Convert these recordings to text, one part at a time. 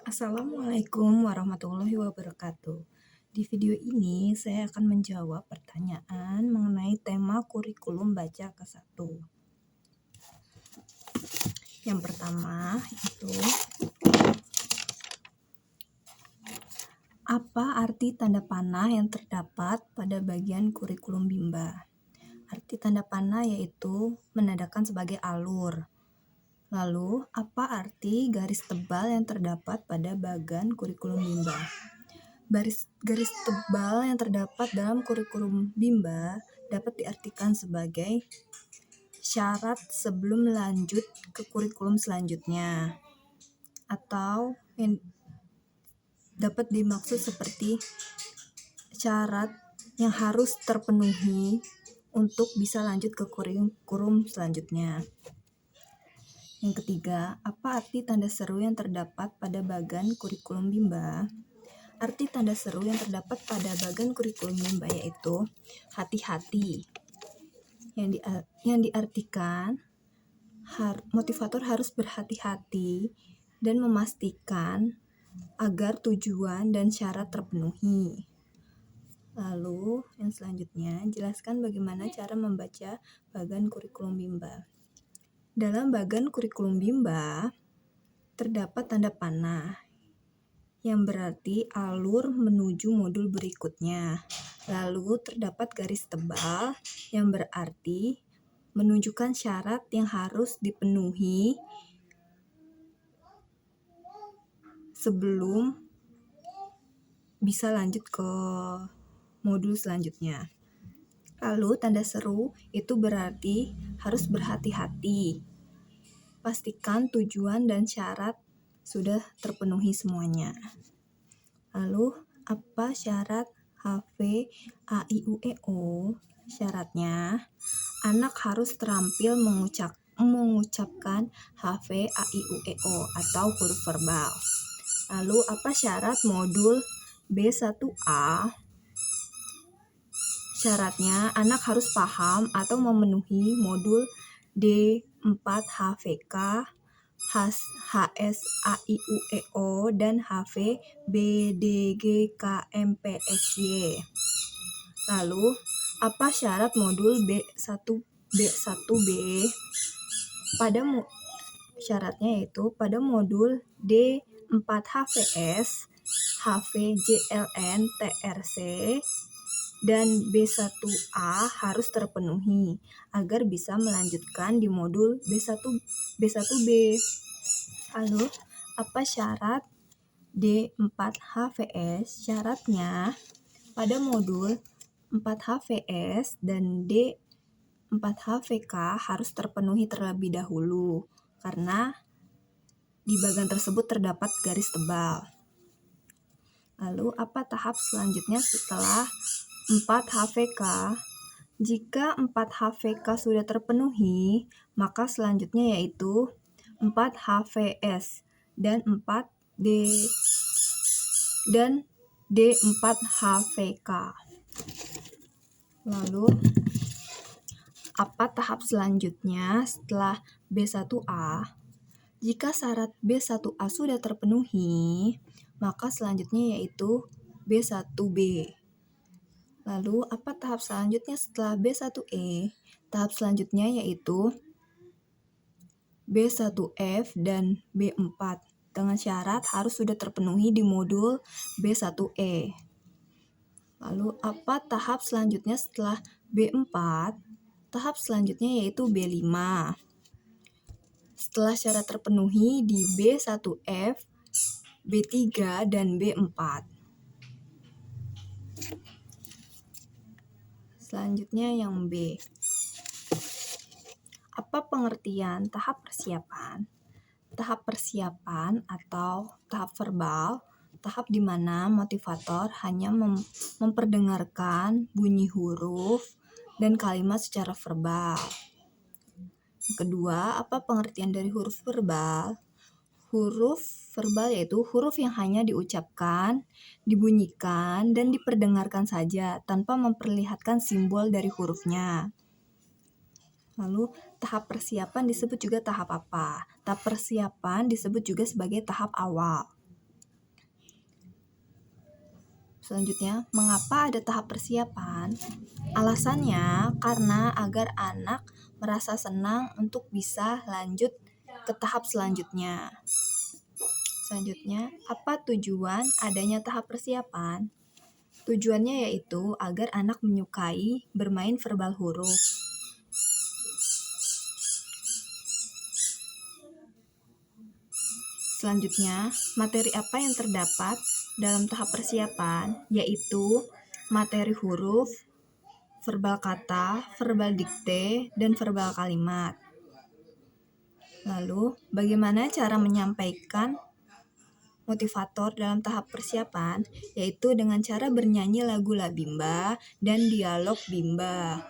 Assalamualaikum warahmatullahi wabarakatuh. Di video ini saya akan menjawab pertanyaan mengenai tema kurikulum baca ke-1. Yang pertama itu, apa arti tanda panah yang terdapat pada bagian kurikulum Bimba? Arti tanda panah yaitu menandakan sebagai alur. Lalu, apa arti garis tebal yang terdapat pada bagian kurikulum Bimba? Garis tebal yang terdapat dalam kurikulum Bimba dapat diartikan sebagai syarat sebelum lanjut ke kurikulum selanjutnya, atau yang dapat dimaksud seperti syarat yang harus terpenuhi untuk bisa lanjut ke kurikulum selanjutnya. Yang ketiga, apa arti tanda seru yang terdapat pada bagian kurikulum Bimba? Arti tanda seru yang terdapat pada bagian kurikulum Bimba yaitu hati-hati. Yang diartikan motivator harus berhati-hati dan memastikan agar tujuan dan syarat terpenuhi. Lalu yang selanjutnya, jelaskan bagaimana cara membaca bagian kurikulum Bimba. Dalam bagian kurikulum Bimba terdapat tanda panah yang berarti alur menuju modul berikutnya. Lalu terdapat garis tebal yang berarti menunjukkan syarat yang harus dipenuhi sebelum bisa lanjut ke modul selanjutnya. Lalu tanda seru itu berarti harus berhati-hati. Pastikan tujuan dan syarat sudah terpenuhi semuanya. Lalu apa syarat HVAIUEO? Syaratnya, anak harus terampil mengucapkan HVAIUEO atau huruf verbal. Lalu apa syarat modul B1A? Syaratnya, anak harus paham atau memenuhi modul D4HVK, HSAIUEO, dan HVBDGKMPSY. Lalu, apa syarat modul B1B? Syaratnya yaitu pada modul D4HVS, HVJLN, TRC, dan B1A harus terpenuhi agar bisa melanjutkan di modul B1B. Lalu, apa syarat D4HVS? Syaratnya, pada modul 4HVS dan D4HVK harus terpenuhi terlebih dahulu karena di bagian tersebut terdapat garis tebal. Lalu, apa tahap selanjutnya setelah 4HVK? Jika 4HVK sudah terpenuhi, maka selanjutnya yaitu 4HVS dan D4HVK. Lalu, apa tahap selanjutnya setelah B1A? Jika syarat B1A sudah terpenuhi, maka selanjutnya yaitu B1B. Lalu, apa tahap selanjutnya setelah B1E? Tahap selanjutnya yaitu B1F dan B4 dengan syarat harus sudah terpenuhi di modul B1E. Lalu, apa tahap selanjutnya setelah B4? Tahap selanjutnya yaitu B5. Setelah syarat terpenuhi di B1F, B3, dan B4. Selanjutnya yang B. Apa pengertian tahap persiapan? Tahap persiapan atau tahap verbal, tahap di mana motivator hanya memperdengarkan bunyi huruf dan kalimat secara verbal. Kedua, apa pengertian dari huruf verbal? Huruf verbal yaitu huruf yang hanya diucapkan, dibunyikan, dan diperdengarkan saja tanpa memperlihatkan simbol dari hurufnya. Lalu, tahap persiapan disebut juga tahap apa? Tahap persiapan disebut juga sebagai tahap awal. Selanjutnya, mengapa ada tahap persiapan? Alasannya karena agar anak merasa senang untuk bisa lanjut ke tahap selanjutnya. Selanjutnya, apa tujuan adanya tahap persiapan? Tujuannya yaitu agar anak menyukai bermain verbal huruf. Selanjutnya, materi apa yang terdapat dalam tahap persiapan, yaitu materi huruf, verbal kata, verbal dikte, dan verbal kalimat. Lalu, bagaimana cara menyampaikan motivator dalam tahap persiapan, yaitu dengan cara bernyanyi lagu La Bimba dan dialog Bimba.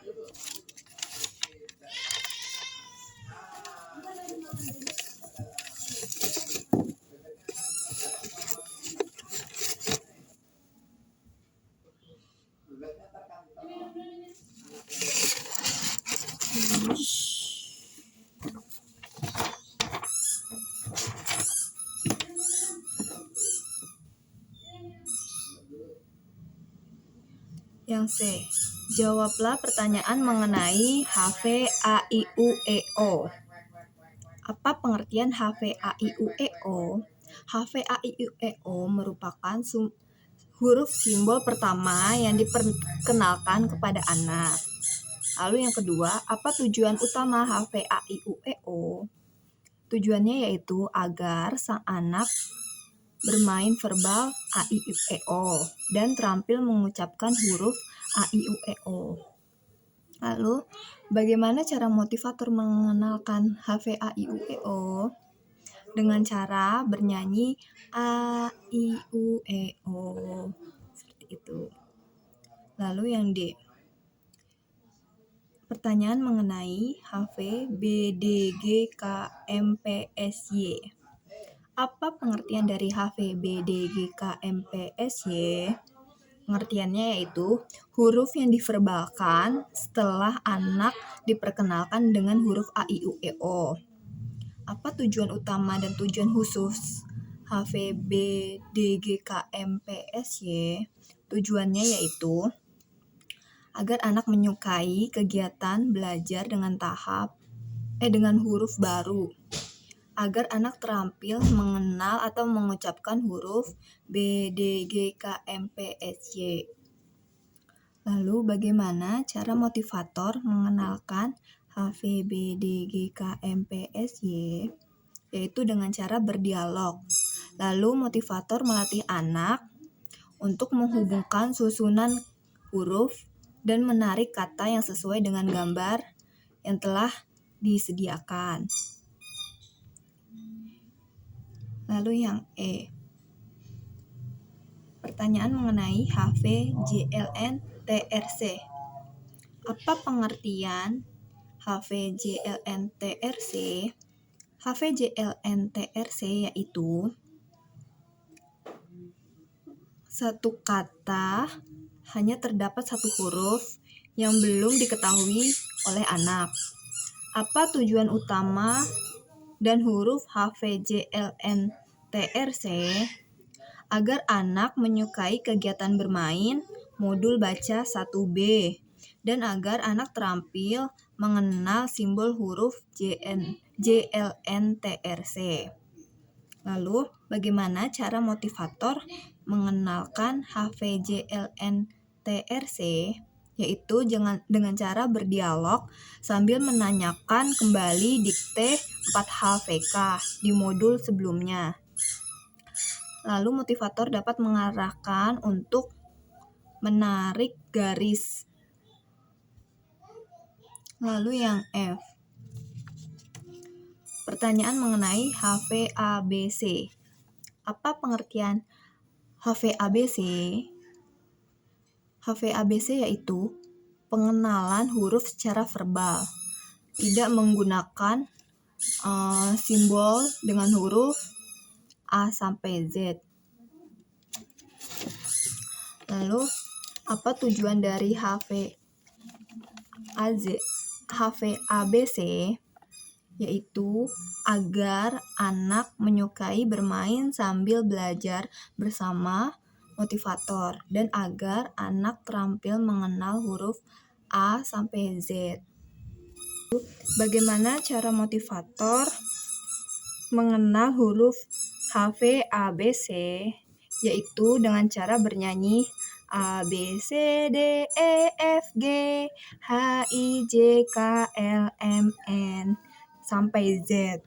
Yang C. Jawablah pertanyaan mengenai HVAIUEO. Apa pengertian HVAIUEO? HVAIUEO merupakan huruf simbol pertama yang diperkenalkan kepada anak. Lalu yang kedua, apa tujuan utama HVAIUEO? Tujuannya yaitu agar sang anak bermain verbal A-I-U-E-O dan terampil mengucapkan huruf A-I-U-E-O. Lalu, bagaimana cara motivator mengenalkan HVAIUEO? Dengan cara bernyanyi A-I-U-E-O. Seperti itu. Lalu yang D. Pertanyaan mengenai HVBDGKMPSY. Apa pengertian dari HVBDGKMPSY? Pengertiannya yaitu huruf yang diverbalkan setelah anak diperkenalkan dengan huruf A-I-U-E-O. Apa tujuan utama dan tujuan khusus HVBDGKMPSY? Tujuannya yaitu agar anak menyukai kegiatan belajar dengan huruf baru, agar anak terampil mengenal atau mengucapkan huruf BDGKMPSY. Lalu bagaimana cara motivator mengenalkan HVBDGKMPSY? Yaitu dengan cara berdialog. Lalu motivator melatih anak untuk menghubungkan susunan huruf dan menarik kata yang sesuai dengan gambar yang telah disediakan. Lalu yang E. Pertanyaan mengenai HVJLN-TRC. Apa pengertian HVJLN-TRC? HVJLN-TRC yaitu satu kata hanya terdapat satu huruf yang belum diketahui oleh anak. Apa tujuan utama dan huruf HVJLN-TRC? Agar anak menyukai kegiatan bermain modul baca 1B dan agar anak terampil mengenal simbol huruf JLN-TRC. Lalu, bagaimana cara motivator mengenalkan HVJLN-TRC? Yaitu dengan cara berdialog sambil menanyakan kembali dikte 4HVK di modul sebelumnya. Lalu motivator dapat mengarahkan untuk menarik garis. Lalu yang F. Pertanyaan mengenai HVABC. Apa pengertian HVABC? HVABC yaitu pengenalan huruf secara verbal, tidak menggunakan simbol dengan huruf A sampai Z. Lalu, apa tujuan dari HVABC? Yaitu agar anak menyukai bermain sambil belajar bersama motivator dan agar anak terampil mengenal huruf A sampai Z. Bagaimana cara motivator mengenal huruf HVABC? Yaitu dengan cara bernyanyi A, B, C, D, E, F, G, H, I, J, K, L, M, N, sampai Z.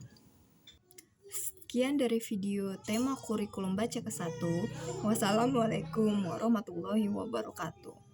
Sekian dari video tema kurikulum baca ke-1. Wassalamualaikum warahmatullahi wabarakatuh.